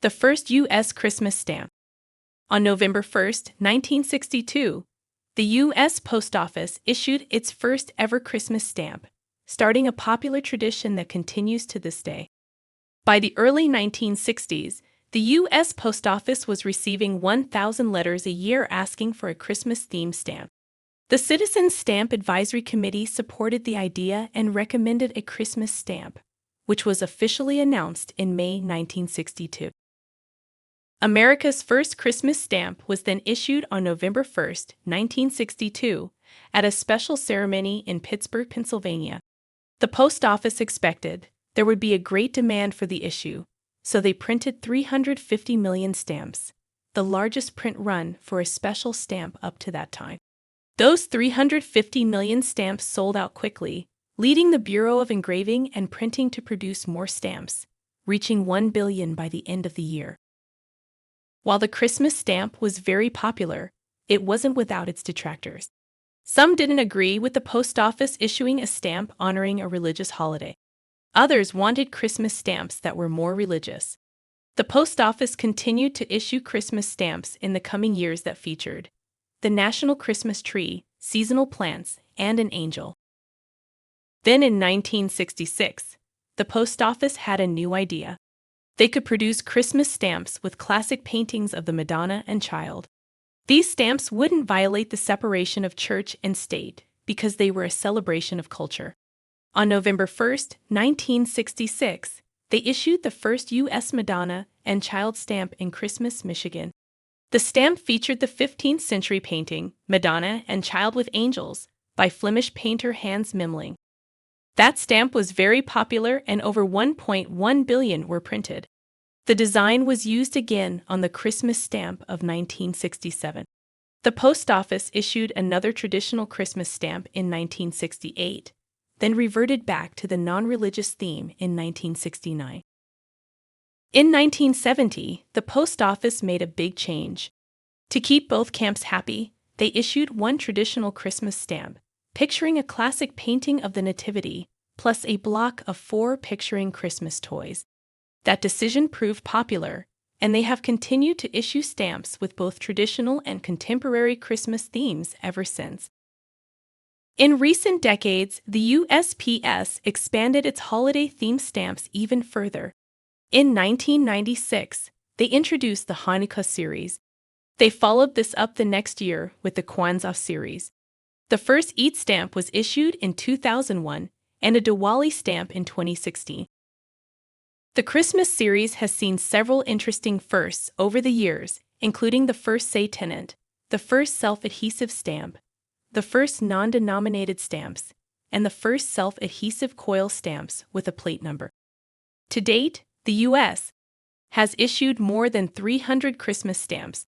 The first U.S. Christmas stamp. On November 1, 1962, the U.S. Post Office issued its first ever Christmas stamp, starting a popular tradition that continues to this day. By the early 1960s, the U.S. Post Office was receiving 1,000 letters a year asking for a Christmas-themed stamp. The Citizens Stamp Advisory Committee supported the idea and recommended a Christmas stamp, which was officially announced in May 1962. America's first Christmas stamp was then issued on November 1, 1962, at a special ceremony in Pittsburgh, Pennsylvania. The post office expected there would be a great demand for the issue, so they printed 350 million stamps, the largest print run for a special stamp up to that time. Those 350 million stamps sold out quickly, leading the Bureau of Engraving and Printing to produce more stamps, reaching 1 billion by the end of the year. While the Christmas stamp was very popular, it wasn't without its detractors. Some didn't agree with the post office issuing a stamp honoring a religious holiday. Others wanted Christmas stamps that were more religious. The post office continued to issue Christmas stamps in the coming years that featured the national Christmas tree, seasonal plants, and an angel. Then in 1966, the post office had a new idea. They could produce Christmas stamps with classic paintings of the Madonna and Child. These stamps wouldn't violate the separation of church and state because they were a celebration of culture. On November 1, 1966, they issued the first U.S. Madonna and Child stamp in Christmas, Michigan. The stamp featured the 15th century painting, Madonna and Child with Angels, by Flemish painter Hans Memling. That stamp was very popular and over 1.1 billion were printed. The design was used again on the Christmas stamp of 1967. The post office issued another traditional Christmas stamp in 1968, then reverted back to the non-religious theme in 1969. In 1970, the post office made a big change. To keep both camps happy, they issued one traditional Christmas stamp, picturing a classic painting of the Nativity, plus a block of 4 picturing Christmas toys. That decision proved popular, and they have continued to issue stamps with both traditional and contemporary Christmas themes ever since. In recent decades, the USPS expanded its holiday-themed stamps even further. In 1996, they introduced the Hanukkah series. They followed this up the next year with the Kwanzaa series. The first Eid stamp was issued in 2001 and a Diwali stamp in 2016. The Christmas series has seen several interesting firsts over the years, including the first se-tenant, the first self-adhesive stamp, the first non-denominated stamps, and the first self-adhesive coil stamps with a plate number. To date, the U.S. has issued more than 300 Christmas stamps,